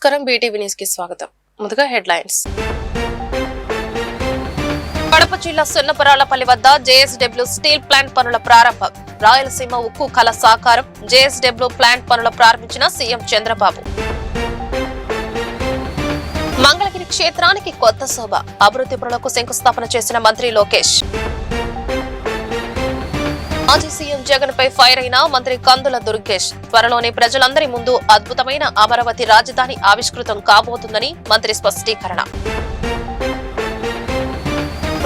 నమస్కారం BTV news కి స్వాగతం. ముందుగా హెడ్లైన్స్. కడప జిల్లా సున్నపురాలపల్లి వద్ద జేఎస్డబ్ల్యూ స్టీల్ ప్లాంట్ పనుల ప్రారంభం. రాయలసీమ ఉక్కు కళ సాకారం. జేఎస్డబ్ల్యూ ప్లాంట్ పనుల ప్రారంభించిన సీఎం చంద్రబాబు. మంగళగిరి క్షేత్రానికి కొత్త శోభ. అభివృద్ధి పనులకు శంకుస్థాపన చేసిన మంత్రి లోకేష్. మాజీ సీఎం జగన్ పై ఫైర్ అయిన మంత్రి కందుల దుర్గేష్. త్వరలోనే ప్రజలందరి ముందు అద్భుతమైన అమరావతి రాజధాని ఆవిష్కృతం కాబోతుందని మంత్రి స్పష్టీకరణ.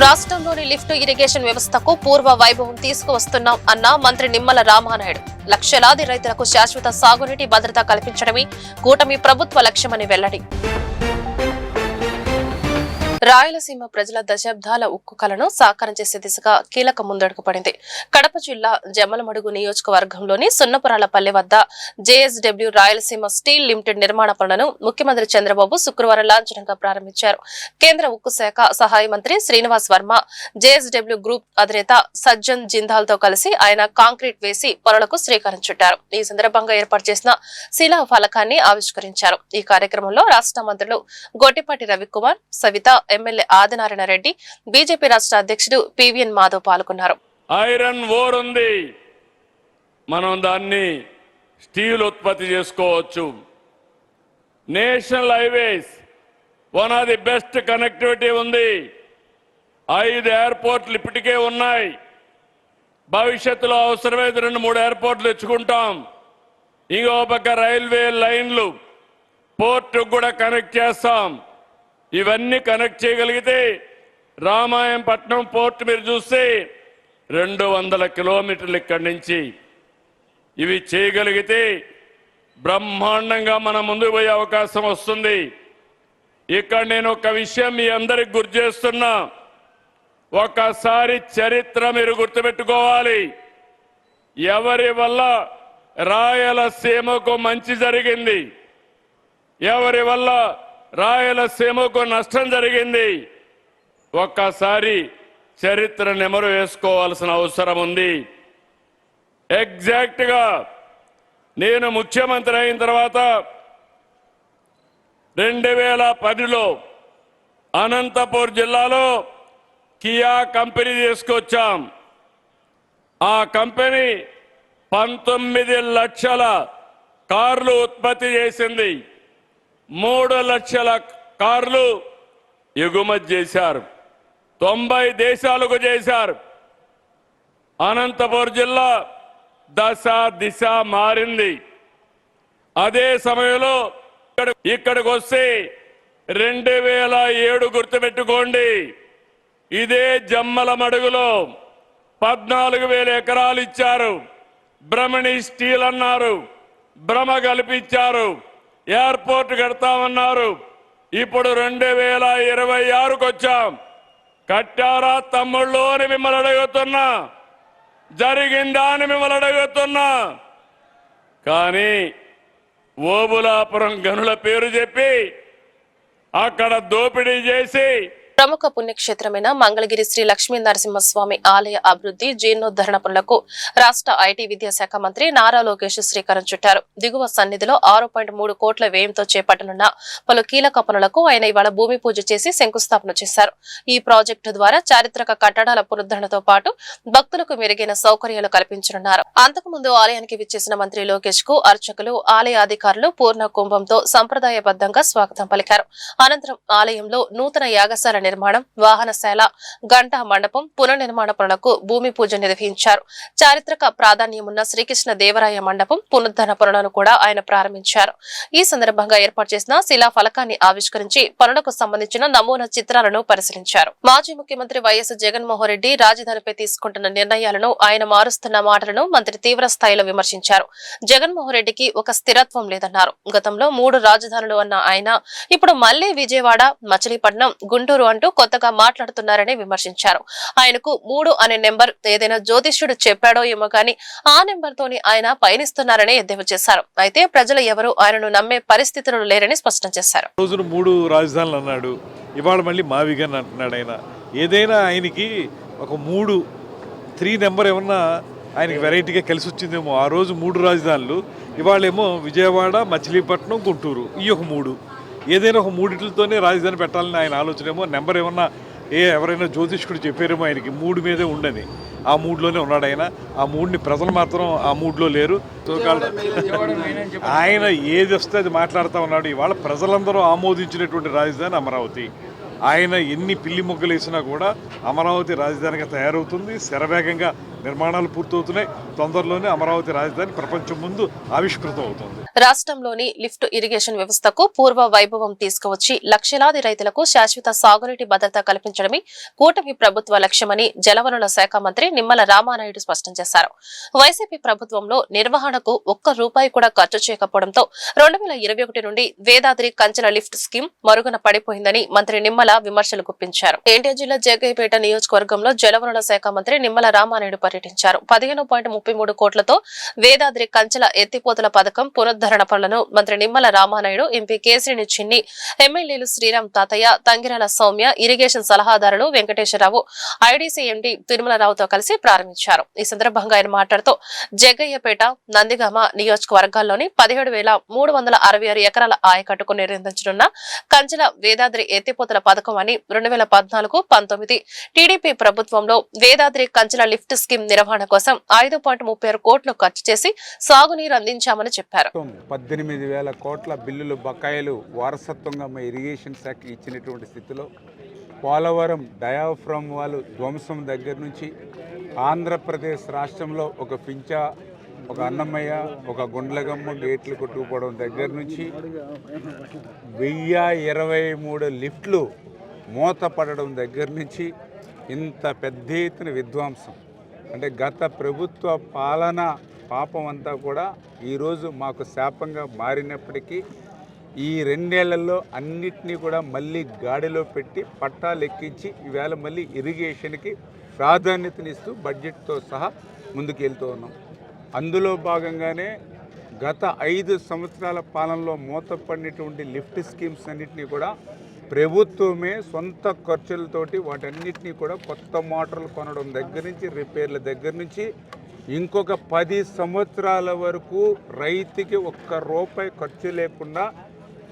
రాష్ట్రంలోని లిఫ్ట్ ఇరిగేషన్ వ్యవస్థకు పూర్వ వైభవం తీసుకువస్తున్నాం అన్న మంత్రి నిమ్మల రామానాయుడు. లక్షలాది రైతులకు శాశ్వత సాగునీటి భద్రత కల్పించడమే కూటమి ప్రభుత్వ లక్ష్యమని వెల్లడి. రాయలసీమ ప్రజల దశాబ్దాల ఉక్కు కలను సాకారం చేసే దిశగా కీలక ముందడుగు పడింది. కడప జిల్లా జమ్మలమడుగు నియోజకవర్గంలోని సున్నపురాలపల్లి వద్ద జేఎస్డబ్ల్యూ రాయలసీమ స్టీల్ లిమిటెడ్ నిర్మాణ పనులను ముఖ్యమంత్రి చంద్రబాబు శుక్రవారం లాంఛనంగా ప్రారంభించారు. కేంద్ర ఉక్కు శాఖ సహాయ మంత్రి శ్రీనివాస్ వర్మ, జేఎస్డబ్ల్యూ గ్రూప్ అధినేత సజ్జన్ జిందాల్ తో కలిసి ఆయన కాంక్రీట్ వేసి పనులకు శ్రీకారం చుట్టారు. ఈ సందర్భంగా ఏర్పాటు చేసిన శిలా ఫలకాన్ని ఆవిష్కరించారు. ఈ కార్యక్రమంలో రాష్ట్ర మంత్రులు గొట్టిపాటి రవికుమార్, సవిత, ఎమ్మెల్యే ఆదినారాయణ రెడ్డి, బీజేపీ రాష్ట్ర అధ్యక్షుడు పివిఎన్ మాధవ్ పాల్గొన్నారు. ఐరన్ ఓర్ ఉంది, మనం దాన్ని స్టీల్ ఉత్పత్తి చేసుకోవచ్చు. National highways one of the best connectivity ఉంది. 5 ఎయిర్పోర్ట్లు ఇప్పటికే ఉన్నాయి. భవిష్యత్తులో అవసరమైతే 2-3 ఎయిర్పోర్ట్లు తెచ్చుకుంటాం. ఇంకో పక్క రైల్వే లైన్లు, పోర్టు కూడా కనెక్ట్ చేస్తాం. ఇవన్నీ కనెక్ట్ చేయగలిగితే రామాయంపట్నం పోర్ట్ మీరు చూస్తే 200 కిలోమీటర్లు ఇక్కడి నుంచి. ఇవి చేయగలిగితే బ్రహ్మాండంగా మనం ముందుకు పోయే అవకాశం వస్తుంది. ఇక్కడ నేను ఒక విషయం మీ అందరికి గుర్తు చేస్తున్నా. ఒకసారి చరిత్ర మీరు గుర్తుపెట్టుకోవాలి. ఎవరి వల్ల రాయలసీమకు మంచి జరిగింది, ఎవరి వల్ల రాయలసీమకు నష్టం జరిగింది, ఒక్కసారి చరిత్ర నెమరు వేసుకోవాల్సిన అవసరం ఉంది. ఎగ్జాక్ట్ గా నేను ముఖ్యమంత్రి అయిన తర్వాత 2010లో అనంతపూర్ జిల్లాలో కియా కంపెనీ తీసుకొచ్చాం. ఆ కంపెనీ 19 లక్షల కార్లు ఉత్పత్తి చేసింది. 3 లక్షల కార్లు ఎగుమతి చేశారు. 90 దేశాలకు చేశారు. అనంతపురం జిల్లా దశ దిశ మారింది. అదే సమయంలో ఇక్కడికి వస్తే 2007 గుర్తుపెట్టుకోండి. ఇదే జమ్మలమడుగులో 14,000 ఎకరాలు ఇచ్చారు. బ్రహ్మణి స్టీల్ అన్నారు, భ్రమ కల్పించారు, ఎయిర్పోర్ట్ కడతామన్నారు. ఇప్పుడు 2026కు వచ్చాం. కట్టారా తమ్ముళ్ళు అని మిమ్మల్ని అడుగుతున్నా, జరిగిందా అని మిమ్మల్ని అడుగుతున్నా. కానీ ఓబులాపురం గనుల పేరు చెప్పి అక్కడ దోపిడీ చేసి ప్రముఖ పుణ్యక్షేత్రమైన మంగళగిరి శ్రీ లక్ష్మీ నరసింహస్వామి ఆలయ అభివృద్ధి జీర్ణోద్ధరణ పనులకు రాష్ట్ర ఐటీ విద్యాశాఖ మంత్రి నారా లోకేష్ శ్రీకారం చుట్టారు. దిగువ సన్నిధిలో 6.3 కోట్ల వ్యయంతో చేపట్టనున్న పలు కీలక పనులకు ఆయన ఇవాళ భూమి పూజ చేసి శంకుస్థాపన చేశారు. ఈ ప్రాజెక్టు ద్వారా చారిత్రక కట్టడాల పునరుద్ధరణతో పాటు భక్తులకు మెరుగైన సౌకర్యాలు కల్పించనున్నారు. అంతకుముందు ఆలయానికి విచ్చేసిన మంత్రి లోకేష్ కు అర్చకులు, ఆలయ అధికారులు పూర్ణ కుంభంతో సంప్రదాయబద్ధంగా స్వాగతం పలికారు. అనంతరం ఆలయంలో నూతన యాగశాల నిర్మాణం, వాహనశాల, గంటా మండపం పునర్నిర్మాణ పనులకు భూమి పూజ నిర్వహించారు. చారిత్రక ప్రాధాన్యమున్న శ్రీకృష్ణ దేవరాయ మండపం పునరుద్ధరణ పనులను కూడా ఆయన ప్రారంభించారు. ఈ సందర్భంగా ఏర్పాటు చేసిన శిలా ఫలకాన్ని ఆవిష్కరించి పనులకు సంబంధించిన నమూనా చిత్రాలను పరిశీలించారు. మాజీ ముఖ్యమంత్రి వైఎస్ జగన్మోహన్ రెడ్డి రాజధానిపై తీసుకుంటున్న నిర్ణయాలను, ఆయన మారుస్తున్న మాటలను మంత్రి తీవ్ర స్థాయిలో విమర్శించారు. జగన్మోహన్ రెడ్డికి ఒక స్థిరత్వం లేదన్నారు. గతంలో 3 రాజధానులు అన్న ఆయన ఇప్పుడు మళ్లీ విజయవాడ, మచిలీపట్నం, గుంటూరు అంటూ కొత్తగా మాట్లాడుతున్నారని విమర్శించారు. ఆయనకు 3 అనే నెంబర్ ఏదైనా జ్యోతిష్యుడు చెప్పాడో ఏమో కానీ ఆ నెంబర్ తోని ఆయన పయనిస్తున్నారని ఎద్దేవా చేశారు. అయితే ప్రజలు ఎవరు ఆయనను నమ్మే పరిస్థితులు లేరని స్పష్టం చేశారు. 3 రాజధానులు అన్నాడు, ఇవాళ మళ్ళీ మావిగన్ అంటున్నాడు. ఆయన ఏదైనా ఆయనకి ఒక 3 నెంబర్ ఏమన్నా ఆయనకి వెరైటీగా కలిసి వచ్చిందేమో. ఆ రోజు 3 రాజధానులు, ఇవాళేమో విజయవాడ, మచిలీపట్నం, గుంటూరు, ఈ ఒక 3. ఏదైనా ఒక 3 రాజధాని పెట్టాలని ఆయన ఆలోచన ఏమో. నెంబర్ ఏమన్నా ఎవరైనా జ్యోతిష్కుడు చెప్పారేమో ఆయనకి 3 మీదే ఉండని. ఆ 3లోనే ఉన్నాడు ఆయన. ఆ 3ని ప్రజలు మాత్రం ఆ 3లో లేరు. ఆయన ఏది వస్తే అది మాట్లాడుతూ ఉన్నాడు. ఇవాళ ప్రజలందరూ ఆమోదించినటువంటి రాజధాని అమరావతి. ఆయన ఎన్ని పిల్లి మొగ్గలు వేసినా కూడా అమరావతి రాజధానిగా తయారవుతుంది. శరవేగంగా నిర్మాణాలు పూర్తవుతున్నాయి. తొందరలోనే అమరావతి రాజధాని ప్రపంచం ముందు ఆవిష్కృతం అవుతుంది. రాష్ట్రంలోని లిఫ్ట్ ఇరిగేషన్ వ్యవస్థకు పూర్వ వైభవం తీసుకువచ్చి లక్షలాది రైతులకు శాశ్వత సాగునీటి భద్రత కల్పించడమే కూటమి ప్రభుత్వ లక్ష్యమని జలవనరుల శాఖ మంత్రి నిమ్మల రామానాయుడు స్పష్టం చేశారు. వైసీపీ ప్రభుత్వంలో నిర్వహణకు ₹1 కూడా ఖర్చు చేయకపోవడంతో 2021 నుండి వేదాద్రి కంచెల లిఫ్ట్ స్కీమ్ మరుగున పడిపోయిందని మంత్రి నిమ్మల విమర్శలు గుప్పించారు. ఎన్టీఆర్ జిల్లా జగ్గయ్యపేట నియోజకవర్గంలో జలవనరుల శాఖ మంత్రి నిమ్మల రామానాయుడు పర్యటించారు. 15.33 కోట్లతో వేదాద్రి కంచెల ఎత్తిపోతల పథకం పునరుద్ధరణ పనులను మంత్రి నిమ్మల రామానాయుడు, ఎంపీ కేసినేని చిన్ని, ఎమ్మెల్యేలు శ్రీరామ్ తాతయ్య, తంగిరాల సౌమ్య, ఇరిగేషన్ సలహాదారులు వెంకటేశ్వరరావు, ఐడీసీ ఎండీ తిరుమలరావుతో కలిసి ప్రారంభించారు. ఈ సందర్భంగా ఆయన మాట్లాడుతూ జగ్గయ్యపేట, నందిగామ నియోజకవర్గాల్లోని 17,366 ఎకరాల ఆయకట్టుకు నిర్మించనున్న కంచెల వేదాద్రి ఎత్తిపోతల పథకం అని 2014-19 టీడీపీ ప్రభుత్వంలో వేదాద్రి కంచెల లిఫ్ట్ స్కీమ్ నిర్వహణ కోసం 5.36 కోట్లు ఖర్చు చేసి సాగునీరు అందించామని చెప్పారు. 18,000 కోట్ల బిల్లులు బకాయిలు వారసత్వంగా మా ఇరిగేషన్ శాఖ ఇచ్చినటువంటి స్థితిలో పోలవరం డయాఫ్రమ్ వాళ్ళు ధ్వంసం దగ్గర నుంచి ఆంధ్రప్రదేశ్ రాష్ట్రంలో ఒక పించా, ఒక అన్నమయ్య, ఒక గుండ్లగమ్మ గేట్లు కొట్టుకుపోవడం దగ్గర నుంచి 1023 లిఫ్ట్లు మూతపడడం దగ్గర నుంచి ఇంత పెద్ద ఎత్తున విధ్వంసం అంటే గత ప్రభుత్వ పాలన పాపం అంతా కూడా ఈరోజు మాకు శాపంగా మారినప్పటికీ ఈ 2 ఏళ్లలో అన్నిటినీ కూడా మళ్ళీ గాడిలో పెట్టి పట్టాలు ఎక్కించి ఈవేళ మళ్ళీ ఇరిగేషన్కి ప్రాధాన్యతనిస్తూ బడ్జెట్తో సహా ముందుకు వెళ్తూ ఉన్నాం. అందులో భాగంగానే గత 5 సంవత్సరాల పాలనలో మూతపడినటువంటి లిఫ్ట్ స్కీమ్స్ అన్నింటినీ కూడా ప్రభుత్వమే సొంత ఖర్చులతోటి వాటన్నిటినీ కూడా కొత్త మోటార్లు కొనడం దగ్గర నుంచి రిపేర్ల దగ్గర నుంచి ఇంకొక 10 సంవత్సరాల వరకు రైతుకి ₹1 ఖర్చు లేకుండా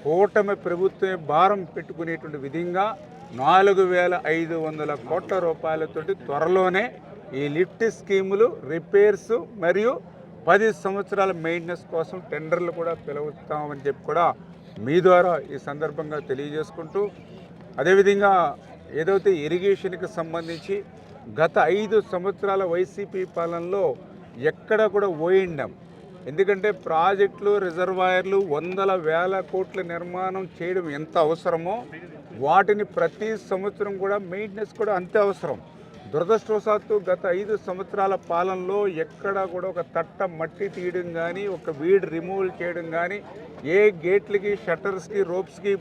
కూటమి ప్రభుత్వమే భారం పెట్టుకునేటువంటి విధంగా 4,500 కోట్ల రూపాయలతోటి త్వరలోనే ఈ లిఫ్ట్ స్కీములు రిపేర్స్ మరియు 10 సంవత్సరాల మెయింటెనెన్స్ కోసం టెండర్లు కూడా పిలుస్తామని చెప్పి కూడా మీ ద్వారా ఈ సందర్భంగా తెలియజేసుకుంటూ, అదేవిధంగా ఏదైతే ఇరిగేషన్కి సంబంధించి గత 5 సంవత్సరాల వైసీపీ పాలనలో ఎక్కడ కూడా ఓయిండం. ఎందుకంటే ప్రాజెక్టులు, రిజర్వాయర్లు 100,000 కోట్ల నిర్మాణం చేయడం ఎంత అవసరమో వాటిని ప్రతి సంవత్సరం కూడా మెయింటెనెన్స్ కూడా అంతే అవసరం. దురదృష్టవశాత్తు గత 5 సంవత్సరాల పాలనలో ఎక్కడా కూడా ఒక తట్ట మట్టి తీయడం కానీ, ఒక వీడ్ రిమూవల్ చేయడం కానీ, ఏ గేట్లకి, షట్టర్స్కి, రోప్స్కి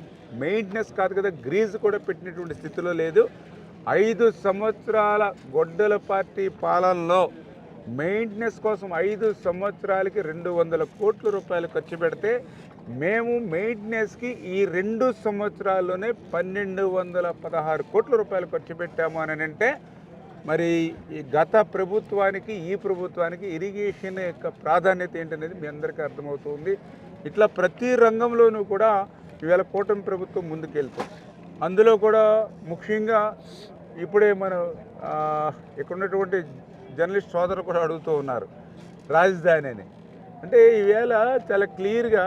మెయింటెనెన్స్ కాదు కదా గ్రీజ్ కూడా పెట్టినటువంటి స్థితిలో లేదు. 5 సంవత్సరాల గొడ్డల పార్టీ పాలనలో మెయింటెనెన్స్ కోసం 5 సంవత్సరాలకి 200 కోట్ల రూపాయలు ఖర్చు పెడితే మేము మెయింటెనెన్స్కి ఈ 2 సంవత్సరాల్లోనే 1,216 కోట్ల రూపాయలు ఖర్చు పెట్టాము అని అంటే మరి ఈ గత ప్రభుత్వానికి ఈ ప్రభుత్వానికి ఇరిగేషన్ యొక్క ప్రాధాన్యత ఏంటనేది మీ అందరికీ అర్థమవుతుంది. ఇట్లా ప్రతి రంగంలోనూ కూడా ఇవాళ కూటమి ప్రభుత్వం ముందుకెళ్తుంది. అందులో కూడా ముఖ్యంగా ఇప్పుడే మనం ఇక్కడ ఉన్నటువంటి జర్నలిస్ట్ సోదరులు కూడా అడుగుతూ ఉన్నారు రాజధాని అని. అంటే ఈవేళ చాలా క్లియర్గా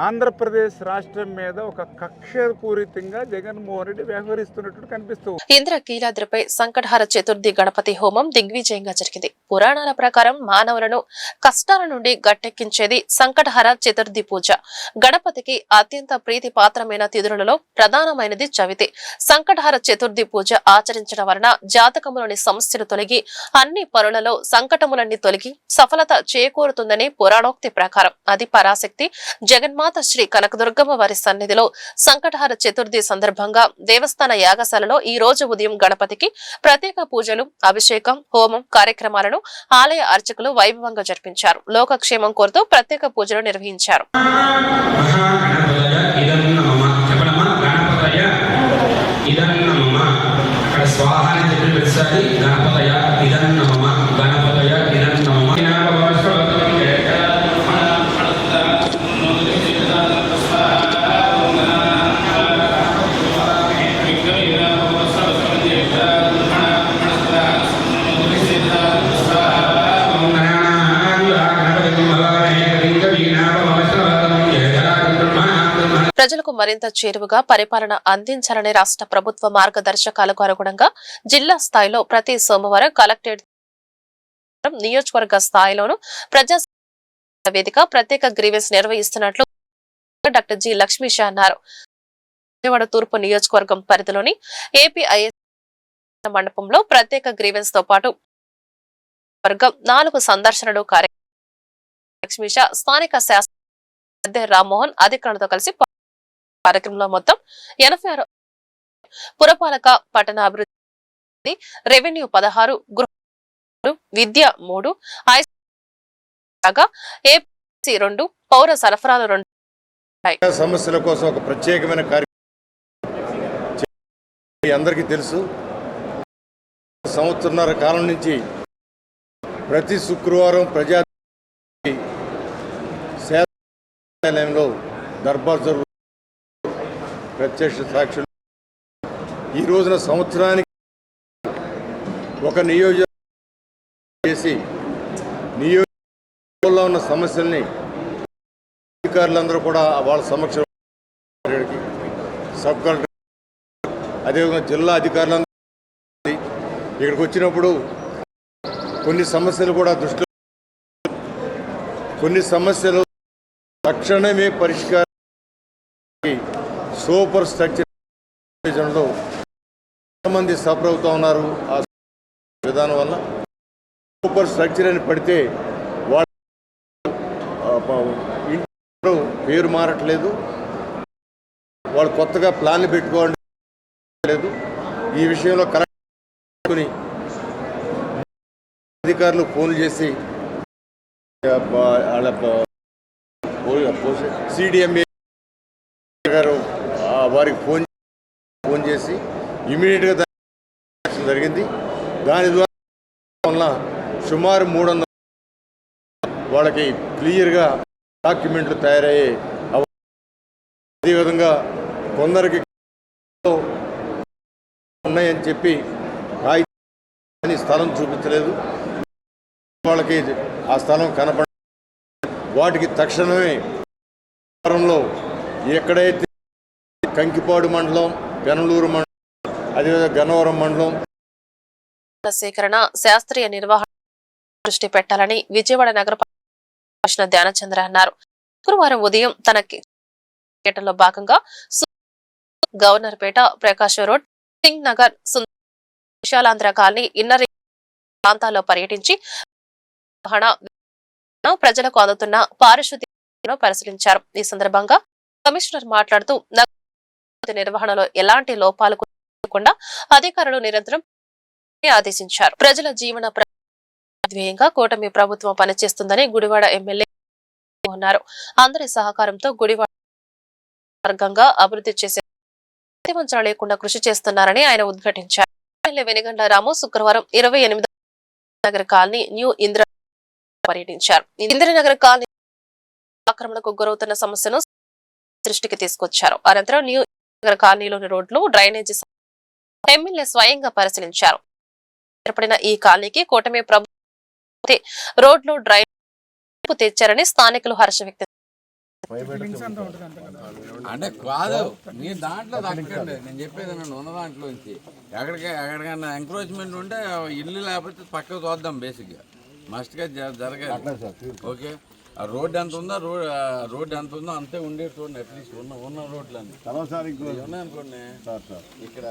ఆంధ్రప్రదేశ్ రాష్ట్రం మీద ఒక కక్షపూరితంగా జగన్మోహన్ రెడ్డి వ్యవహరిస్తున్నట్టు కనిపిస్తుంది. ఇంద్రకీలాద్రిపై సంకటహర చతుర్థి గణపతి హోమం దిగ్విజయంగా జరిగింది. పురాణాల ప్రకారం మానవులను కష్టాల నుండి గట్టెక్కించేది సంకటహర చతుర్థి పూజ. గణపతికి అత్యంత ప్రీతి పాత్రమైన తిథులలో ప్రధానమైనది చవితి. సంకటహర చతుర్థి పూజ ఆచరించడం వలన జాతకములోని సమస్యలు తొలగి అన్ని పనులలో సంకటములన్నీ తొలగి సఫలత చేకూరుతుందని పురాణోక్తి ప్రకారం. అది పరాశక్తి జగన్మాత శ్రీ కనకదుర్గమ్మ వారి సన్నిధిలో సంకటహర చతుర్థి సందర్భంగా దేవస్థాన యాగశాలలో ఈ రోజు ఉదయం గణపతికి ప్రత్యేక పూజలు, అభిషేకం, హోమం కార్యక్రమాలను ఆలయ అర్చకులు వైభవంగా జరిపించారు. లోకక్షేమం కోరుతూ ప్రత్యేక పూజలు నిర్వహించారు. స్వాహాన్ని చెప్పి ప్రతిసారి గణపతయ ఇదన్నమ గణపతయ ప్రజలకు మరింత చేరువగా పరిపాలన అందించాలని రాష్ట్ర ప్రభుత్వ మార్గదర్శకాలకు అనుగుణంగా జిల్లా స్థాయిలో ప్రతి సోమవారం కలెక్టరేట్ నియోజకవర్గ స్థాయిలోను ప్రజా వేదిక ప్రత్యేక గ్రీవెన్స్ నిర్వహిస్తున్నట్లు డాక్టర్ జి లక్ష్మీషా అన్నారు. విజయవాడ తూర్పు నియోజకవర్గం పరిధిలోని ఏపీఐఎస్ మండపంలో ప్రత్యేక గ్రీవెన్స్ తో పాటు వర్గం 4 సందర్శనలు లక్ష్మీషా స్థానిక శాసన రామ్మోహన్ అధికారులతో కలిసి కార్యక్రమంలో మొత్తం 86 పురపాలక పట్టణాభివృద్ధి రెవెన్యూ 16 గృహ విద్య 3 ఏపీ 2 పౌర సరఫరాలు 2 సమస్యల కోసం ఒక ప్రత్యేకమైన కార్యక్రమం అందరికీ తెలుసు. సంవత్సరన్నర కాలం నుంచి ప్రతి శుక్రవారం ప్రజా సేవాలయంలో దర్బార్ జరుగు ప్రత్యక్ష సాక్షులు ఈ రోజున సంవత్సరానికి ఒక నియోజకవర్గం చేసి నియోజకవర్గంలో ఉన్న సమస్యల్ని అధికారులందరూ కూడా వాళ్ళ సమక్షంలో సబ్ కలెక్టర్ అదేవిధంగా జిల్లా అధికారులందరూ ఇక్కడికి వచ్చినప్పుడు కొన్ని సమస్యలు కూడా దృష్టిలో కొన్ని సమస్యలు తక్షణమే పరిష్కారానికి సూపర్ స్ట్రక్చర్లో ఎంతమంది సఫర్ అవుతూ ఉన్నారు. ఆ విధానం వల్ల సూపర్ స్ట్రక్చర్ అని పడితే వాళ్ళు పేరు మారట్లేదు, వాళ్ళు కొత్తగా ప్లాన్లు పెట్టుకోవడం లేదు. ఈ విషయంలో కలెక్టర్ అధికారులు ఫోన్లు చేసి వాళ్ళ సిడిఎంఏ గారు వారికి ఫోన్ చేసి ఇమీడియట్గా జరిగింది. దాని ద్వారా సుమారు 300 వాళ్ళకి క్లియర్గా డాక్యుమెంట్లు తయారయ్యే అదేవిధంగా కొందరికి ఉన్నాయని చెప్పి కాగితాన్ని స్థలం చూపించలేదు, వాళ్ళకి ఆ స్థలం కనపడ వాటికి తక్షణమే వారంలో ఎక్కడైతే కంకిపాడు మండలం, పెనలూరు మండలం, అదేవిధంగా గన్నవరం మండలం సేకరణ శాస్త్రీయ నిర్వహణ దృష్టి పెట్టాలని విజయవాడ నగర కమిషనర్ ధ్యానచంద్ర అన్నారు. శుక్రవారం ఉదయం తన కేటలో భాగంగా Governorpet, Prakash road, Singh Nagar, Visalaandhra colony, inner ప్రాంతాల్లో పర్యటించి ప్రజలకు అందుతున్న పారిశుద్ధ్యం పరిశీలించారు. ఈ సందర్భంగా కమిషనర్ మాట్లాడుతూ నగర నిర్వహణలో ఎలాంటి లోపాలు లేకుండా అధికారులు నిరంతరం ఆదేశించారు. ప్రజల జీవన ధ్యేయంగా కూటమి ప్రభుత్వం పనిచేస్తుందని గుడివాడ ఎమ్మెల్యే అన్నారు. అందరి సహకారంతో గుడివాడ వర్గంగా అభివృద్ధి చేసే వంచన లేకుండా కృషి చేస్తున్నారని ఆయన ఉద్ఘాటించారు. ఎమ్మెల్యే వెనిగండ్ల రాము శుక్రవారం 28 నగర కాలనీ న్యూ ఇంద్ర పర్యటించారు. ఇంద్రనగర్ కాలనీ ఆక్రమణకు గురవుతున్న సమస్యను దృష్టికి తీసుకొచ్చారు. అనంతరం న్యూ నగర్ కాలనీలోని రోడ్లు, డ్రైనేజీ ఎమ్మెల్యే స్వయంగా పరిశీలించారు. ఏర్పడిన ఈ కాలనీకి కూటమి ప్రభుత్వం రోడ్లు, డ్రైనేజీ తెచ్చారని స్థానికులు హర్ష వ్యక్తం అంటే కాదు మీరు దాంట్లో దక్కండి. నేను చెప్పేది నన్ను ఉన్న దాంట్లోంచి ఎక్కడికైనా ఎంక్రోచ్మెంట్ ఉంటే ఇల్లు లేకపోతే పక్కకు చూద్దాం. బేసిక్గా మస్ట్గా జరగాలి. ఓకే, ఆ రోడ్డు ఎంత ఉందో రోడ్డు ఎంత ఉందో అంతే ఉండేది చూడండి. అట్లీస్ట్ ఉన్న రోడ్లన్నీ ఉన్నాయనుకోండి. ఇక్కడ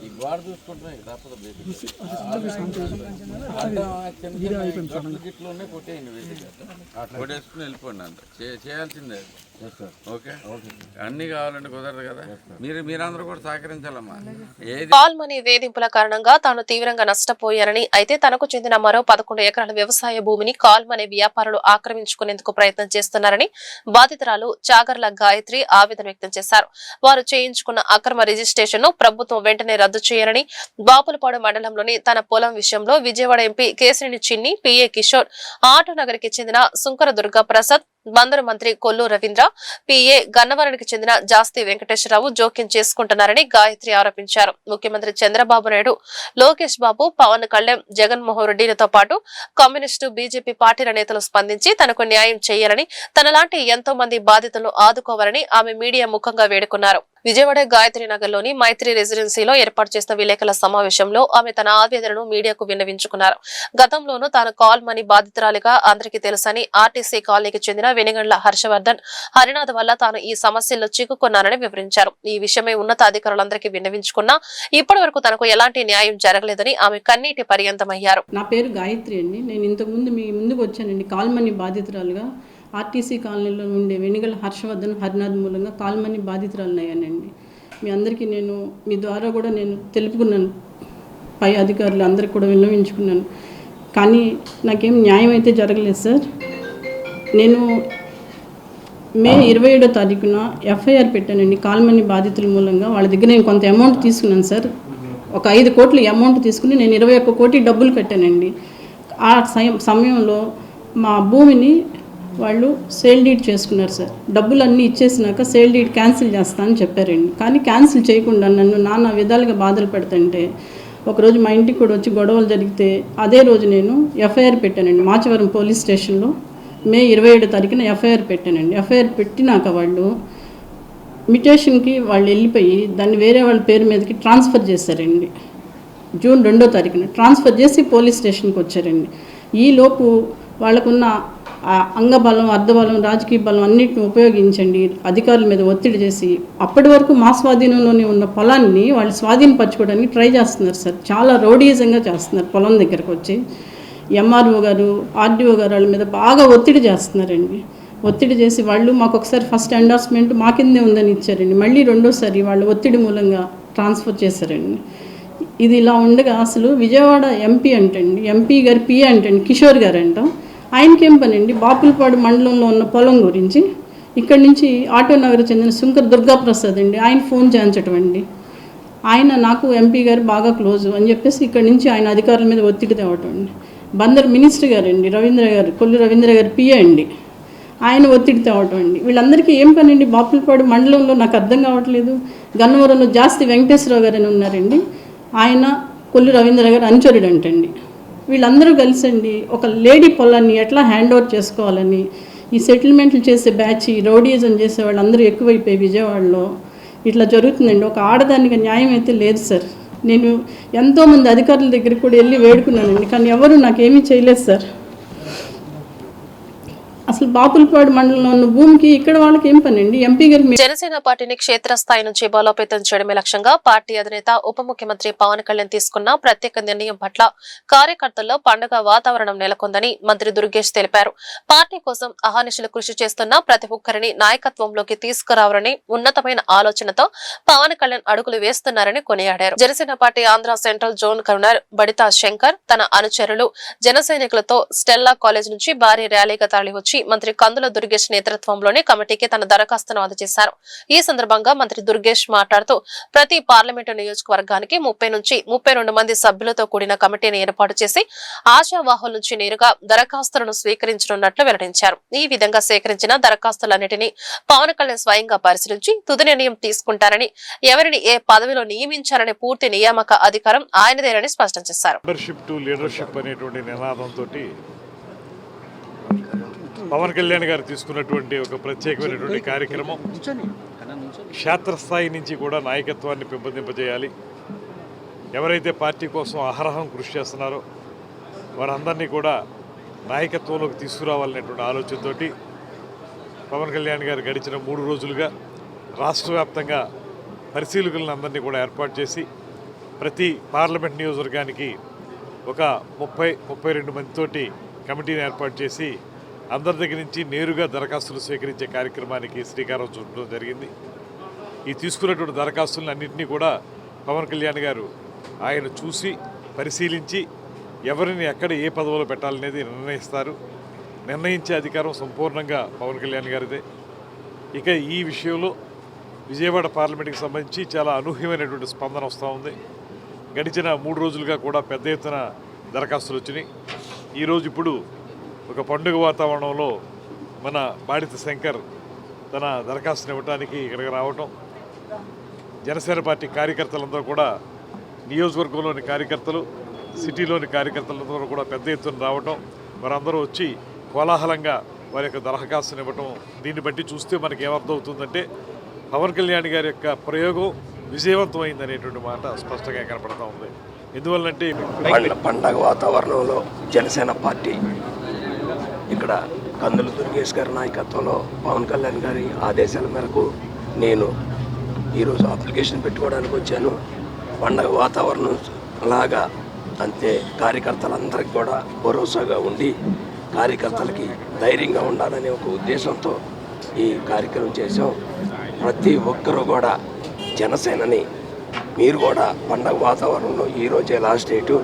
ఈ గోడ చూసుకుంటున్నాయి తప్పదు. గిట్లు ఉన్నాయి, కొట్టేయండి. బేసిక్గా కొట్టేసుకుని వెళ్ళిపోండి. అంత చేయాల్సిందే. ఓకే, అన్ని కావాలంటే కుదరదు కదా. మీరందరూ కూడా సహకరించాలమ్మా. కాల్ మనీ వేధింపుల కారణంగా తాను తీవ్రంగా నష్టపోయానని, అయితే తనకు చెందిన మరో 11 ఎకరాల వ్యవసాయ భూమిని కాల్ మనీ వ్యాపారులు ఆక్రమించుకునేందుకు ప్రయత్నం చేస్తున్నారని బాధితురాలు చాగర్ల గాయత్రి ఆవేదన వ్యక్తం చేశారు. వారు చేయించుకున్న అక్రమ రిజిస్ట్రేషన్ ను ప్రభుత్వం వెంటనే రద్దు చేయాలని, బాపులపాడు మండలంలోని తన పొలం విషయంలో విజయవాడ ఎంపీ కేశినేని చిన్ని, పిఏ కిషోర్, ఆటోనగర్ కి చెందిన సుంకర దుర్గా ప్రసాద్, బందరు మంత్రి కొల్లు రవీంద్ర, పిఏ గన్నవరానికి చెందిన జాస్తి వెంకటేశ్వరరావు జోక్యం చేసుకుంటున్నారని గాయత్రి ఆరోపించారు. ముఖ్యమంత్రి చంద్రబాబు నాయుడు, లోకేష్ బాబు, పవన్ కళ్యాణ్, జగన్మోహన్ రెడ్డిలతో పాటు కమ్యూనిస్టు, బీజేపీ పార్టీల నేతలు స్పందించి తనకు న్యాయం చేయాలని, తనలాంటి ఎంతో మంది బాధితులను ఆదుకోవాలని ఆమె మీడియా ముఖంగా వేడుకున్నారు. విజయవాడ గాయత్రి నగర్ లోని మైత్రి రెసిడెన్సీలో ఏర్పాటు చేసిన విలేకరుల సమావేశంలో ఆమె తన ఆవేదనను మీడియాకు విన్నవించుకున్నారు. గతంలోనూ తాను కాల్ మనీ బాధితురాలిగా అందరికీ తెలుసని, ఆర్టీసీ కాలనీకి చెందిన వెనిగండ్ల హర్షవర్ధన్, హరినాథ్ వల్ల తాను ఈ సమస్యల్లో చిక్కుకున్నానని వివరించారు. ఈ విషయమై ఉన్నతాధికారులందరికీ విన్నవించుకున్నా ఇప్పటి వరకు తనకు ఎలాంటి న్యాయం జరగలేదని ఆమె కన్నీటి పర్యంతమయ్యారు. నా పేరు గాయత్రి అండి. నేను ఇంతకుముందు మీ ముందుకు వచ్చానండి కాల్ మనీ బాధితురాలుగా. ఆర్టీసీ కాలనీలో ఉండే వెనిగల హర్షవర్ధన్, హరినాథ్ మూలంగా కాల్ మనీ బాధితురాలయ్యానండి. మీ అందరికీ నేను మీ ద్వారా కూడా నేను తెలుపుకున్నాను, పై అధికారులు అందరికీ కూడా విన్నవించుకున్నాను. కానీ నాకేం న్యాయం అయితే జరగలేదు సార్. నేను మే 27వ తారీఖున ఎఫ్ఐఆర్ పెట్టానండి కాల్ మనీ బాధితుల మూలంగా. వాళ్ళ దగ్గర నేను కొంత అమౌంట్ తీసుకున్నాను సార్. ఒక 5 కోట్ల అమౌంట్ తీసుకుని నేను 21 కోటి డబ్బులు కట్టానండి. ఆ సమయంలో మా భూమిని వాళ్ళు సేల్ డీడ్ చేసుకున్నారు సార్. డబ్బులు అన్నీ ఇచ్చేసినాక సేల్ డీడ్ క్యాన్సిల్ చేస్తానని చెప్పారండి. కానీ క్యాన్సిల్ చేయకుండా నన్ను నానా విధాలుగా బాధలు పెడుతుంటే ఒకరోజు మా ఇంటికి కూడా వచ్చి గొడవలు జరిగితే అదే రోజు నేను ఎఫ్ఐఆర్ పెట్టానండి మాచవరం పోలీస్ స్టేషన్లో. మే 27వ తారీఖున ఎఫ్ఐఆర్ పెట్టానండి. ఎఫ్ఐఆర్ పెట్టినాక వాళ్ళు మిటేషన్కి వాళ్ళు వెళ్ళిపోయి దాన్ని వేరే వాళ్ళ పేరు మీదకి ట్రాన్స్ఫర్ చేశారండి. జూన్ 2వ తారీఖున ట్రాన్స్ఫర్ చేసి పోలీస్ స్టేషన్కి వచ్చారండి. ఈలోపు వాళ్ళకున్న అంగబలం, అర్ధబలం, రాజకీయ బలం అన్నిటిని ఉపయోగించండి అధికారుల మీద ఒత్తిడి చేసి అప్పటి వరకు మా స్వాధీనంలోనే ఉన్న పొలాన్ని వాళ్ళు స్వాధీనపరచుకోవడానికి ట్రై చేస్తున్నారు సార్. చాలా రౌడీజంగా చేస్తున్నారు. పొలం దగ్గరకు వచ్చి ఎంఆర్ఓ గారు, ఆర్డీఓ గారు వాళ్ళ మీద బాగా ఒత్తిడి చేస్తున్నారండి. ఒత్తిడి చేసి వాళ్ళు మాకు ఒకసారి ఫస్ట్ ఎండార్స్మెంట్ మా కిందే ఉందని ఇచ్చారండి. మళ్ళీ రెండోసారి వాళ్ళు ఒత్తిడి మూలంగా ట్రాన్స్ఫర్ చేశారండి. ఇది ఇలా ఉండగా అసలు విజయవాడ ఎంపీ అంటండి, ఎంపీ గారు పిఏ అంటండి, కిషోర్ గారు అంటాం. ఆయనకేం పని అండి బాపులపాడు మండలంలో ఉన్న పొలం గురించి. ఇక్కడి నుంచి ఆటోనగర్ చెందిన శంకర్ దుర్గాప్రసాద్ అండి, ఆయన ఫోన్ చేయించటం అండి. ఆయన నాకు ఎంపీ గారు బాగా క్లోజు అని చెప్పేసి ఇక్కడి నుంచి ఆయన అధికారుల మీద ఒత్తిడి తేవటం అండి. బందర్ మినిస్టర్ గారు అండి, రవీంద్ర గారు, కొల్లు రవీంద్ర గారు పిఏ అండి, ఆయన ఒత్తిడి తేవటం అండి. వీళ్ళందరికీ ఏం పని అండి బాపులపాడు మండలంలో నాకు అర్థం కావట్లేదు. గన్నవరంలో జాస్తి వెంకటేశ్వరరావు గారు అని ఉన్నారండి, ఆయన కొల్లు రవీంద్ర గారు అనుచరుడు అంటండి. వీళ్ళందరూ కలిసండి ఒక లేడీ పొలాన్ని ఎట్లా హ్యాండ్ ఓవర్ చేసుకోవాలని ఈ సెటిల్మెంట్లు చేసే బ్యాచ్, రౌడీజం చేసే వాళ్ళందరూ ఎక్కువైపోయి విజయవాడలో ఇట్లా జరుగుతుందండి. ఒక ఆడదానికి న్యాయం అయితే లేదు సార్. నేను ఎంతోమంది అధికారుల దగ్గరికి కూడా వెళ్ళి వేడుకున్నానండి, కానీ ఎవరు నాకేమీ చేయలేదు సార్. అసలు బాపులపాడు మండలంలో ఉన్న భూమికి ఇక్కడ వాళ్ళకి ఏం పని అండి? ఎంపీ గారికి జనసేన పార్టీని క్షేత్రస్థాయి నుంచి బలోపేతం చేయడమే లక్ష్యంగా పార్టీ అధినేత ఉప ముఖ్యమంత్రి పవన్ కళ్యాణ్ తీసుకున్న ప్రత్యేక నిర్ణయం పట్ల కార్యకర్తల్లో పండుగ వాతావరణం నెలకొందని మంత్రి దుర్గేష్ తెలిపారు. పార్టీ కోసం అహర్నిశలు కృషి చేస్తున్న ప్రతి ఒక్కరిని నాయకత్వంలోకి తీసుకురావాలని ఉన్నతమైన ఆలోచనతో పవన్ కళ్యాణ్ అడుగులు వేస్తున్నారని కొనియాడారు. Janasena party Andhra central zone convener Badita Shankar తన అనుచరులు జన సైనికులతో స్టెల్లా కాలేజ్ నుంచి భారీ ర్యాలీగా తరలివచ్చి మంత్రి కందుల దుర్గేష్ నేతృత్వంలోని కమిటీకి తన దరఖాస్తును అందజేశారు. ఈ సందర్భంగా మంత్రి దుర్గేష్ మాట్లాడుతూ ప్రతి పార్లమెంటు నియోజకవర్గానికి 30 నుంచి 32 మంది సభ్యులతో కూడిన కమిటీని ఏర్పాటు చేసి ఆశావాహుల నుంచి నేరుగా దరఖాస్తులను స్వీకరించనున్నట్లు వెల్లడించారు. ఈ విధంగా సేకరించిన దరఖాస్తులన్నింటినీ పవన్ కళ్యాణ్ స్వయంగా పరిశీలించి తుది నిర్ణయం తీసుకుంటారని, ఎవరిని ఏ పదవిలో నియమించాలనే పూర్తి నియామక అధికారం ఆయనదేనని స్పష్టం చేశారు. పవన్ కళ్యాణ్ గారు తీసుకున్నటువంటి ఒక ప్రత్యేకమైనటువంటి కార్యక్రమం క్షేత్రస్థాయి నుంచి కూడా నాయకత్వాన్ని పెంపొందింపజేయాలి. ఎవరైతే పార్టీ కోసం అహరహం కృషి చేస్తున్నారో వారందరినీ కూడా నాయకత్వంలోకి తీసుకురావాలనేటువంటి ఆలోచనతో పవన్ కళ్యాణ్ గారు గడిచిన 3 రోజులుగా రాష్ట్ర వ్యాప్తంగా పరిశీలకులను అందరినీ కూడా ఏర్పాటు చేసి ప్రతి పార్లమెంట్ నియోజకవర్గానికి ఒక 30-32 మందితోటి కమిటీని ఏర్పాటు చేసి అందరి దగ్గర నుంచి నేరుగా దరఖాస్తులు స్వీకరించే కార్యక్రమానికి శ్రీకారం చుట్టడం జరిగింది. ఈ తీసుకున్నటువంటి దరఖాస్తులను అన్నింటినీ కూడా పవన్ కళ్యాణ్ గారు ఆయన చూసి పరిశీలించి ఎవరిని ఎక్కడ ఏ పదవిలో పెట్టాలనేది నిర్ణయిస్తారు. నిర్ణయించే అధికారం సంపూర్ణంగా పవన్ కళ్యాణ్ గారిదే. ఇక ఈ విషయంలో విజయవాడ పార్లమెంట్కి సంబంధించి చాలా అనూహ్యమైనటువంటి స్పందన వస్తూ ఉంది. గడిచిన 3 రోజులుగా కూడా పెద్ద ఎత్తున దరఖాస్తులు వచ్చినాయి. ఈరోజు ఇప్పుడు ఒక పండుగ వాతావరణంలో మన బాడిత శంకర్ తన దరఖాస్తుని ఇవ్వడానికి ఇక్కడికి రావటం, జనసేన పార్టీ కార్యకర్తలందరూ కూడా, నియోజకవర్గంలోని కార్యకర్తలు, సిటీలోని కార్యకర్తలందరూ కూడా పెద్ద ఎత్తున రావటం, వారందరూ వచ్చి కోలాహలంగా వారి యొక్క దరఖాస్తుని ఇవ్వటం, దీన్ని బట్టి చూస్తే మనకి ఏమర్థమవుతుందంటే పవన్ కళ్యాణ్ గారి యొక్క ప్రయోగం విజయవంతమైందనేటువంటి మాట స్పష్టంగా కనపడతా ఉంది. ఎందువల్లంటే పండగ వాతావరణంలో జనసేన పార్టీ ఇక్కడ కందులు దుర్గేష్ గారి నాయకత్వంలో పవన్ కళ్యాణ్ గారి ఆదేశాల మేరకు నేను ఈరోజు అప్లికేషన్ పెట్టుకోవడానికి వచ్చాను. పండగ వాతావరణం లాగా అంతే కార్యకర్తలందరికీ కూడా భరోసాగా ఉండి కార్యకర్తలకి ధైర్యంగా ఉండాలనే ఒక ఉద్దేశంతో ఈ కార్యక్రమం చేసాం. ప్రతి ఒక్కరూ కూడా జనసేనని మీరు కూడా పండగ వాతావరణంలో ఈరోజే లాస్ట్ డేటు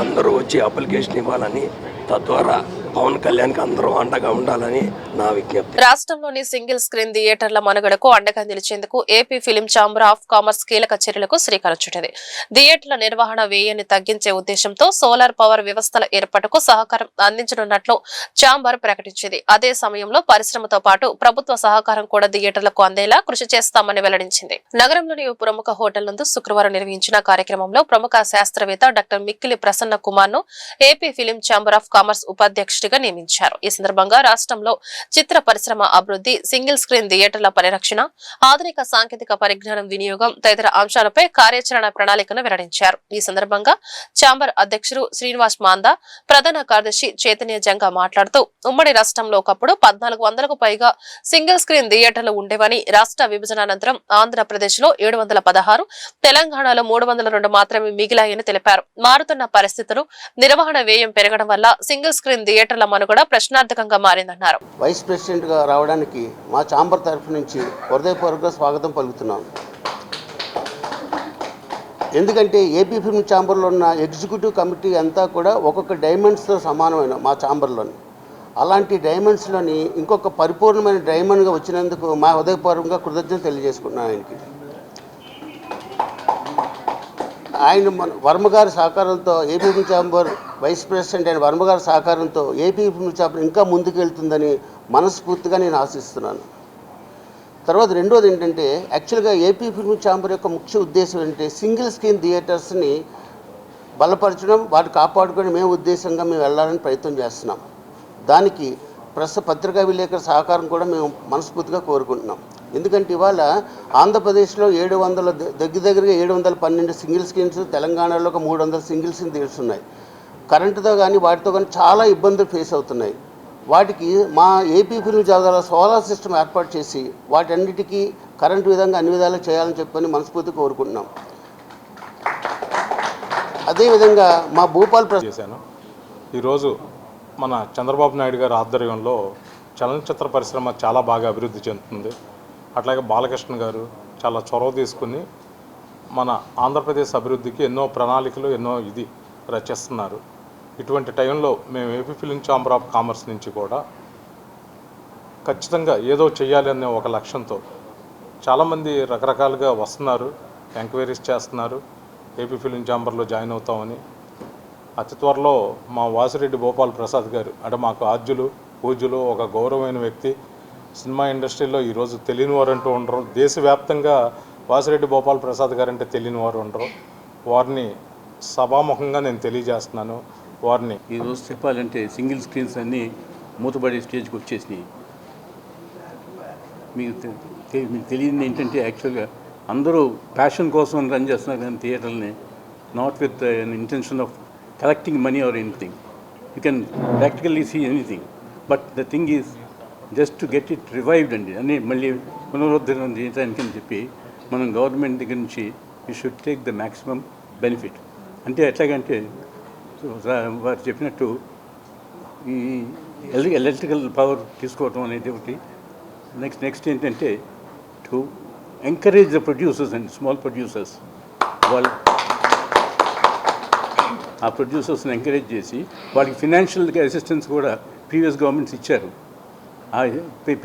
అందరూ వచ్చి అప్లికేషన్ ఇవ్వాలని, తద్వారా పవన్ కళ్యాణ్కి అందరూ అండగా ఉండాలని నా విజ్ఞప్తి. రాష్ట్రంలోని సింగిల్ స్క్రీన్ థియేటర్ల మనుగడకు అండగా నిలిచేందుకు AP film chamber of commerce కీలక చర్యలకు శ్రీకారం చుట్టింది. థియేటర్ల నిర్వహణ వ్యయాన్ని తగ్గించే ఉద్దేశంతో సోలార్ పవర్ వ్యవస్థల ఏర్పాటుకు సహకారం అందించనున్నట్లు ఛాంబర్ ప్రకటించింది. అదే సమయంలో పరిశ్రమతో పాటు ప్రభుత్వ సహకారం కూడా థియేటర్లకు అందేలా కృషి చేస్తామని వెల్లడించింది. నగరంలోని ప్రముఖ హోటల్ నందు శుక్రవారం నిర్వహించిన కార్యక్రమంలో ప్రముఖ శాస్త్రవేత్త డాక్టర్ మిక్కిలి ప్రసన్న కుమార్ ను AP film chamber of commerce ఉపాధ్యక్షుడిగా నియమించారు. ఈ సందర్భంగా రాష్ట్రంలో చిత్ర పరిశ్రమ అభివృద్ధి, సింగిల్ స్క్రీన్ థియేటర్ల పరిరక్షణ, ఆధునిక సాంకేతిక పరిజ్ఞానం వినియోగం తదితర అంశాలపై కార్యాచరణ ప్రణాళికను వెల్లడించారు. ఈ సందర్భంగా ఛాంబర్ అధ్యక్షుడు శ్రీనివాస్ మాందా, ప్రధాన కార్యదర్శి చైతన్య జంగా మాట్లాడుతూ ఉమ్మడి రాష్ట్రంలో ఒకప్పుడు 1400కు పైగా సింగిల్ స్క్రీన్ థియేటర్లు ఉండేవని, రాష్ట్ర విభజన అనంతరం ఆంధ్రప్రదేశ్ లో 716, తెలంగాణలో 302 మాత్రమే మిగిలాయని తెలిపారు. మారుతున్న పరిస్థితులు, నిర్వహణ వ్యయం పెరగడం వల్ల సింగిల్ స్క్రీన్ థియేటర్ల మనుగడ ప్రశ్నార్థకంగా మారిందన్నారు. వైస్ ప్రెసిడెంట్గా రావడానికి మా ఛాంబర్ తరఫు నుంచి హృదయపూర్వక స్వాగతం పలుకుతున్నాను. ఎందుకంటే ఏపీ ఫిల్మ్ ఛాంబర్లో ఉన్న ఎగ్జిక్యూటివ్ కమిటీ అంతా కూడా ఒక్కొక్క డైమండ్స్తో సమానమైన మా ఛాంబర్లోని, అలాంటి డైమండ్స్లోని ఇంకొక పరిపూర్ణమైన డైమండ్గా వచ్చినందుకు మా హృదయపూర్వకంగా కృతజ్ఞత తెలియజేసుకున్నాను ఆయనకి. ఆయన వర్మగారి సహకారంతో AP film chamber vice president అయిన వర్మగారి సహకారంతో ఏపీ ఫిల్మ్ ఛాంబర్ ఇంకా ముందుకెళ్తుందని మనస్ఫూర్తిగా నేను ఆశిస్తున్నాను. తర్వాత రెండోది ఏంటంటే, యాక్చువల్గా ఏపీ ఫిల్మ్ ఛాంబర్ యొక్క ముఖ్య ఉద్దేశం ఏంటంటే సింగిల్ స్క్రీన్ థియేటర్స్ని బలపరచడం, వాటిని కాపాడుకొని మేము ఉద్దేశంగా మేము వెళ్ళాలని ప్రయత్నం చేస్తున్నాం. దానికి పత్రికా విలేకరుల సహకారం కూడా మేము మనస్ఫూర్తిగా కోరుకుంటున్నాం. ఎందుకంటే ఇవాళ ఆంధ్రప్రదేశ్లో 700 దగ్గరగా 712 సింగిల్ స్క్రీన్స్, తెలంగాణలో ఒక 300 సింగిల్ స్క్రీన్ థియేటర్స్ ఉన్నాయి. కరెంటుతో కానీ వాటితో కానీ చాలా ఇబ్బందులు ఫేస్ అవుతున్నాయి. వాటికి మా AP film chamber solar system ఏర్పాటు చేసి వాటన్నిటికీ కరెంటు విధంగా అన్ని విధాలు చేయాలని చెప్పని మనస్ఫూర్తిగా కోరుకుంటున్నాం. అదేవిధంగా మా భూపాల్ చేశాను. ఈరోజు మన చంద్రబాబు నాయుడు గారి ఆధ్వర్యంలో చలనచిత్ర పరిశ్రమ చాలా బాగా అభివృద్ధి చెందుతుంది. అట్లాగే బాలకృష్ణ గారు చాలా చొరవ తీసుకుని మన ఆంధ్రప్రదేశ్ అభివృద్ధికి ఎన్నో ప్రణాళికలు రచిస్తున్నారు. ఇటువంటి టైంలో మేము AP film chamber of commerce నుంచి కూడా ఖచ్చితంగా ఏదో చేయాలి అనే ఒక లక్ష్యంతో చాలామంది రకరకాలుగా వస్తున్నారు, ఎంక్వైరీస్ చేస్తున్నారు, ఏపీ ఫిలిం ఛాంబర్లో జాయిన్ అవుతామని. అతి త్వరలో మా వాసిరెడ్డి భూపాల్ ప్రసాద్ గారు అంటే మాకు ఆద్యులు పూజ్యులు, ఒక గౌరవమైన వ్యక్తి, సినిమా ఇండస్ట్రీలో ఈరోజు తెలియని వారు అంటూ ఉండరు. దేశవ్యాప్తంగా వాసిరెడ్డి భూపాల్ ప్రసాద్ గారు అంటే తెలియని వారు ఉండరు. వారిని సభాముఖంగా నేను తెలియజేస్తున్నాను. వారిని ఈరోజు చెప్పాలంటే సింగిల్ స్క్రీన్స్ అన్నీ మూతపడే స్టేజ్కి వచ్చేసినాయి. మీకు తెలియదు ఏంటంటే, యాక్చువల్గా అందరూ ప్యాషన్ కోసం రన్ చేస్తున్నారు కానీ థియేటర్ని, not with intention of collecting money or anything. You can practically see anything, but the thing is just to get it revived అండి. అన్నీ మళ్ళీ పునరుద్ధరణ చేయడానికి అని చెప్పి మనం గవర్నమెంట్ దగ్గర నుంచి you should take the maximum benefit. అంటే ఎట్లాగంటే వారు చెప్పినట్టు ఈ ఎలక్ట్రికల్ పవర్ తీసుకోవటం అనేది ఒకటి. నెక్స్ట్ ఏంటంటే to encourage the producers and small producers. వాళ్ళు ఆ ప్రొడ్యూసర్స్ని ఎంకరేజ్ చేసి వాళ్ళకి ఫినాన్షియల్గా అసిస్టెన్స్ కూడా ప్రీవియస్ గవర్నమెంట్స్ ఇచ్చారు. ఆ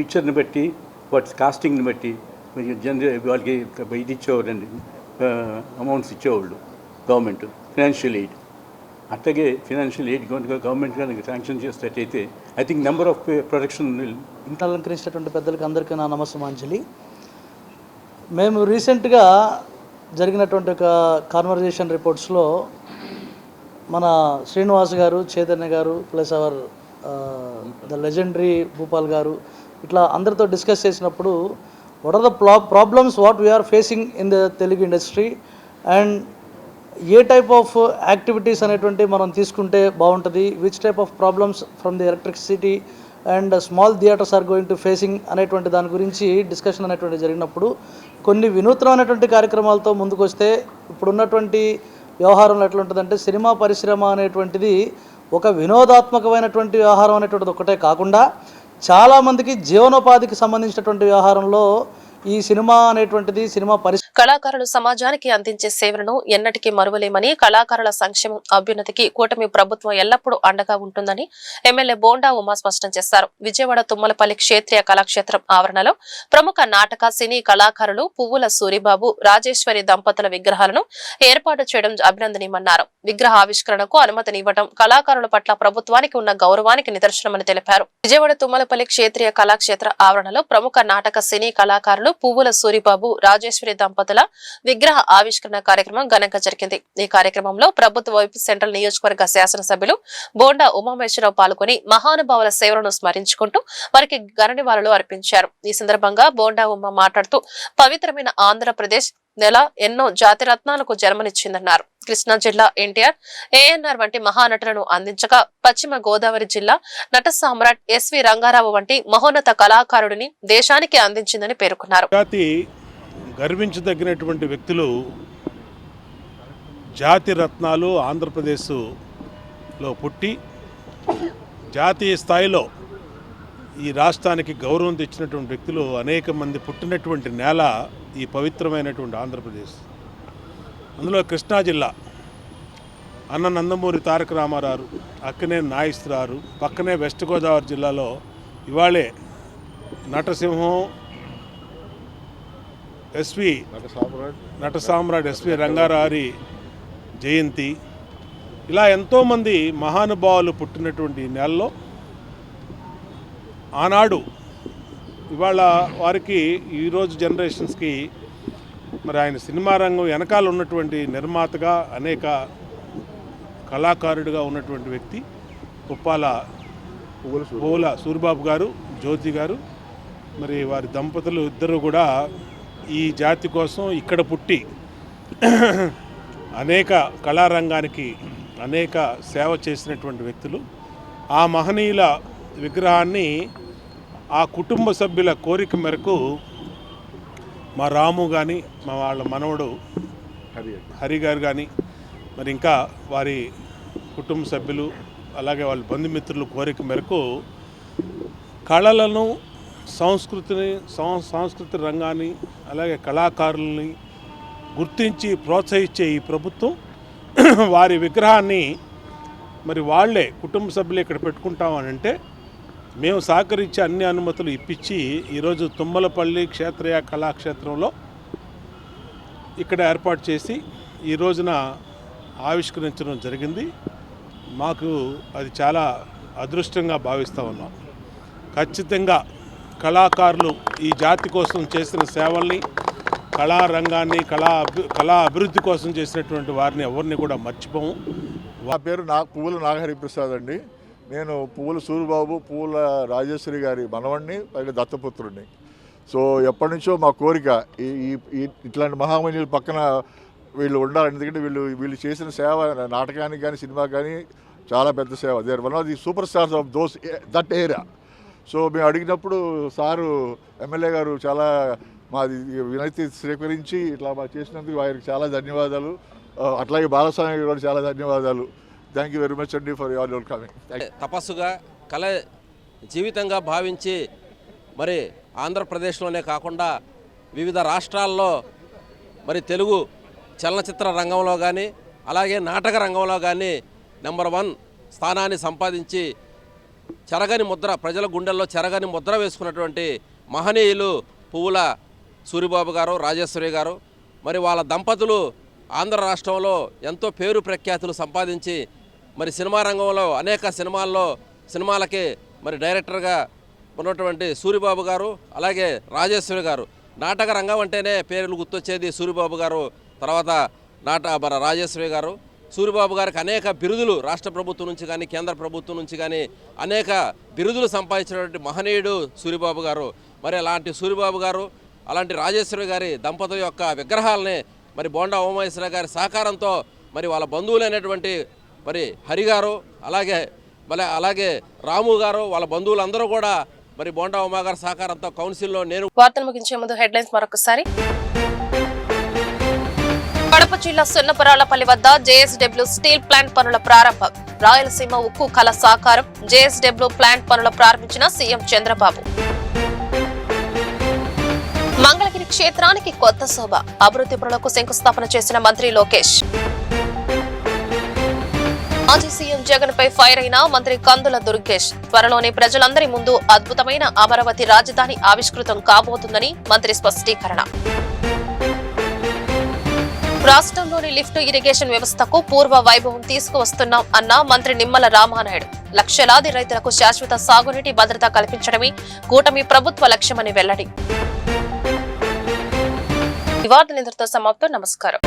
పిక్చర్ని బట్టి వాటి కాస్టింగ్ని బట్టి వాళ్ళకి ఇది ఇచ్చేవారండి, అమౌంట్స్ ఇచ్చేవాళ్ళు గవర్నమెంట్, ఫినాన్షియల్ ఎయిడ్. అట్లాగే ఫినాన్షియల్ ఎయిడ్ గవర్నమెంట్ కానీ శాంక్షన్ చేసేటట్టయితే I think number of production ఇంత అలంకరించినటువంటి పెద్దలకి అందరికీ నా నమస్సమాంజలి. మేము రీసెంట్గా జరిగినటువంటి ఒక కాన్వర్జేషన్ రిపోర్ట్స్లో మన Srinivas garu, Chaitanya garu, plus our the legendary Bhupal garu ఇట్లా అందరితో డిస్కస్ చేసినప్పుడు what are the problems what we are facing in the Telugu industry and a type of activities అనేటువంటి మనం తీసుకుంటే బాగుంటుంది, which type of problems from the electricity and small theaters are going to facing అనేటువంటి దాని గురించి డిస్కషన్ అనేటువంటి జరిగినప్పుడు కొన్ని వినూత్నమైనటువంటి కార్యక్రమాలతో ముందుకు వస్తే ఇప్పుడున్నటువంటి వ్యవహారంలో ఎట్లుంటుందంటే సినిమా పరిశ్రమ అనేటువంటిది ఒక వినోదాత్మకమైనటువంటి వ్యవహారం అనేటువంటిది ఒకటే కాకుండా చాలామందికి జీవనోపాధికి సంబంధించినటువంటి వ్యవహారంలో ఈ సినిమా అనేటువంటిది సినిమా కళాకారులు సమాజానికి అందించే సేవలను ఎన్నటికీ మరువలేమని, కళాకారుల సంక్షేమం అభ్యున్నతికి కూటమి ప్రభుత్వం ఎల్లప్పుడూ అండగా ఉంటుందని ఎమ్మెల్యే బోండా ఉమా స్పష్టం చేశారు. విజయవాడ తుమ్మలపల్లి క్షేత్రీయ కళాక్షేత్రం ఆవరణలో ప్రముఖ నాటక సినీ కళాకారులు పువ్వుల సూరిబాబు, రాజేశ్వరి దంపతుల విగ్రహాలను ఏర్పాటు చేయడం అభినందనీయమన్నారు. విగ్రహ ఆవిష్కరణకు అనుమతినివ్వడం కళాకారుల పట్ల ప్రభుత్వానికి ఉన్న గౌరవానికి నిదర్శనమని తెలిపారు. విజయవాడ తుమ్మలపల్లి క్షేత్రీయ కళాక్షేత్ర ఆవరణలో ప్రముఖ నాటక సినీ కళాకారులు పువ్వుల సూరిబాబు, రాజేశ్వరి దంపతుల విగ్రహ ఆవిష్కరణ కార్యక్రమం ఘనంగా జరిగింది. ఈ కార్యక్రమంలో ప్రభుత్వ వైపు సెంట్రల్ నియోజకవర్గ శాసనసభ్యులు బోండా ఉమామేశ్వరరావు పాల్గొని మహానుభావుల సేవలను స్మరించుకుంటూ వారికి ఘన నివాళులు అర్పించారు. ఈ సందర్భంగా బోండా ఉమా మాట్లాడుతూ పవిత్రమైన ఆంధ్రప్రదేశ్ నెల ఎన్నో జాతిరత్నాలకు జన్మనిచ్చిందన్నారు. కృష్ణా జిల్లా ఎన్టీఆర్, ఏఎన్ఆర్ వంటి మహానటులను అందించగా పశ్చిమ గోదావరి జిల్లా నట సామ్రాట్ ఎస్వి రంగారావు వంటి మహోన్నత కళాకారుడిని దేశానికి అందించిందని పేర్కొన్నారు. గర్వించదగినటువంటి వ్యక్తులు, జాతి రత్నాలు ఆంధ్రప్రదేశ్లో పుట్టి జాతీయ స్థాయిలో ఈ రాష్ట్రానికి గౌరవం తెచ్చినటువంటి వ్యక్తులు అనేక మంది పుట్టినటువంటి నేల ఈ పవిత్రమైనటువంటి ఆంధ్రప్రదేశ్. అందులో కృష్ణా జిల్లా అన్న నందమూరి తారక రామారావు, అక్కనే నాయిస్తురారు, పక్కనే వెస్ట్ గోదావరి జిల్లాలో ఇవాళే నటసింహం నట సామ్రాట్ ఎస్వి రంగారావు జయంతి, ఇలా ఎంతోమంది మహానుభావులు పుట్టినటువంటి నెలలో ఆనాడు ఇవాళ వారికి ఈరోజు జనరేషన్స్కి మరి ఆయన సినిమా రంగం వెనకాల ఉన్నటువంటి నిర్మాతగా, అనేక కళాకారుడిగా ఉన్నటువంటి వ్యక్తి పువ్వుల సూరిబాబు గారు, జ్యోతి గారు. మరి వారి దంపతులు ఇద్దరు కూడా ఈ జాతి కోసం ఇక్కడ పుట్టి అనేక కళారంగానికి అనేక సేవ చేసినటువంటి వ్యక్తులు. ఆ మహనీయుల విగ్రహాన్ని ఆ కుటుంబ సభ్యుల కోరిక మేరకు మా రాము కానీ, మా వాళ్ళ మనవడు హరి గారు కానీ, మరి ఇంకా వారి కుటుంబ సభ్యులు, అలాగే వాళ్ళ బంధుమిత్రుల కోరిక మేరకు కళలను, సాంస్కృతిక రంగాన్ని, అలాగే కళాకారులని గుర్తించి ప్రోత్సహించే ఈ ప్రభుత్వం వారి విగ్రహాన్ని మరి వాళ్లే కుటుంబ సభ్యులు ఇక్కడ పెట్టుకుంటామని అంటే మేము సహకరించి అన్ని అనుమతులు ఇప్పించి ఈరోజు తుమ్మలపల్లి క్షేత్రీయ కళాక్షేత్రంలో ఇక్కడ ఏర్పాటు చేసి ఈ రోజున ఆవిష్కరించడం జరిగింది. మాకు అది చాలా అదృష్టంగా భావిస్తూ ఉన్నాం. ఖచ్చితంగా కళాకారులు ఈ జాతి కోసం చేసిన సేవల్ని, కళారంగాన్ని, కళా అభివృద్ధి కోసం చేసినటువంటి వారిని ఎవరిని కూడా మర్చిపోము. నా పేరు పువ్వుల నాగహరిప్రసాద్ అండి. నేను పువ్వుల సూరిబాబు, పువ్వుల రాజేశ్వరి గారి మనవణ్ణి, పైగా దత్తపుత్రుడిని. సో ఎప్పటి నుంచో మా కోరిక ఇట్లాంటి మహామణుల పక్కన వీళ్ళు ఉండాలి. ఎందుకంటే వీళ్ళు చేసిన సేవ నాటకానికి కానీ సినిమాకి కానీ చాలా పెద్ద సేవ. They are one of the super stars of that area. So మేము అడిగినప్పుడు సారు ఎమ్మెల్యే గారు చాలా మాది వినతి స్వీకరించి ఇట్లా మాకు చేసినందుకు వారికి చాలా ధన్యవాదాలు. అట్లాగే బాలస్వామి గారు చాలా ధన్యవాదాలు. థ్యాంక్ యూ వెరీ మచ్ అండి ఫర్ యువర్ కమింగ్. తపస్సుగా కళ జీవితంగా భావించి మరి ఆంధ్రప్రదేశ్లోనే కాకుండా వివిధ రాష్ట్రాల్లో మరి తెలుగు చలనచిత్ర రంగంలో కానీ, అలాగే నాటక రంగంలో కానీ నెంబర్ 1 స్థానాన్ని సంపాదించి చెరగని ముద్ర, ప్రజల గుండెల్లో చెరగని ముద్ర వేసుకున్నటువంటి మహనీయులు పువ్వుల సూరిబాబు గారు, రాజేశ్వరి గారు. మరి వాళ్ళ దంపతులు ఆంధ్ర రాష్ట్రంలో ఎంతో పేరు ప్రఖ్యాతులు సంపాదించి మరి సినిమా రంగంలో అనేక సినిమాలకి మరి డైరెక్టర్గా ఉన్నటువంటి సూరిబాబు గారు, అలాగే రాజేశ్వరి గారు. నాటక రంగం అంటేనే పేర్లు గుర్తొచ్చేది సూరిబాబు గారు, తర్వాత రాజేశ్వరి గారు. సూరిబాబు గారికి అనేక బిరుదులు రాష్ట్ర ప్రభుత్వం నుంచి కానీ కేంద్ర ప్రభుత్వం నుంచి కానీ అనేక బిరుదులు సంపాదించినటువంటి మహనీయుడు సూరిబాబు గారు. మరి అలాంటి సూరిబాబు గారు, అలాంటి రాజేశ్వరి గారి దంపతుల యొక్క విగ్రహాలని మరి బోండా ఉమామహేశ్వర గారి సహకారంతో మరి వాళ్ళ బంధువులైనటువంటి మరి హరి గారు, అలాగే రాము గారు, వాళ్ళ బంధువులందరూ కూడా మరి బోండా ఉమా గారి సహకారంతో కౌన్సిల్లో నేను. వార్తలు ముగించే ముందు హెడ్లైన్స్ మరొకసారి. కడప జిల్లా సున్నపరాళ్లపల్లి వద్ద జేఎస్డబ్ల్యూ స్టీల్ ప్లాంట్ పనుల ప్రారంభం. రాయలసీమ ఉక్కు కళ సాకారం. జేఎస్డబ్ల్యూ ప్లాంట్ పనుల ప్రారంభించిన సీఎం చంద్రబాబు. మంగళగిరి క్షేత్రానికి కొత్త శోభ. అభివృద్ధి పనులకు శంకుస్థాపన చేసిన మంత్రి లోకేష్. మాజీ సీఎం జగన్ పై ఫైర్ అయిన మంత్రి కందుల దుర్గేష్. త్వరలోనే ప్రజలందరి ముందు అద్భుతమైన అమరావతి రాజధాని ఆవిష్కృతం కాబోతుందని మంత్రి స్పష్టీకరణ. రాష్ట్రంలోని లిఫ్ట్ ఇరిగేషన్ వ్యవస్థకు పూర్వ వైభవం తీసుకువస్తున్నాం అన్న మంత్రి నిమ్మల రామానాయుడు. లక్షలాది రైతులకు శాశ్వత సాగునీటి భద్రత కల్పించడమే కూటమి ప్రభుత్వ లక్ష్యమని వెల్లడి. ఈ వార్తలు ఇంతటితో సమాప్తం. నమస్కారం.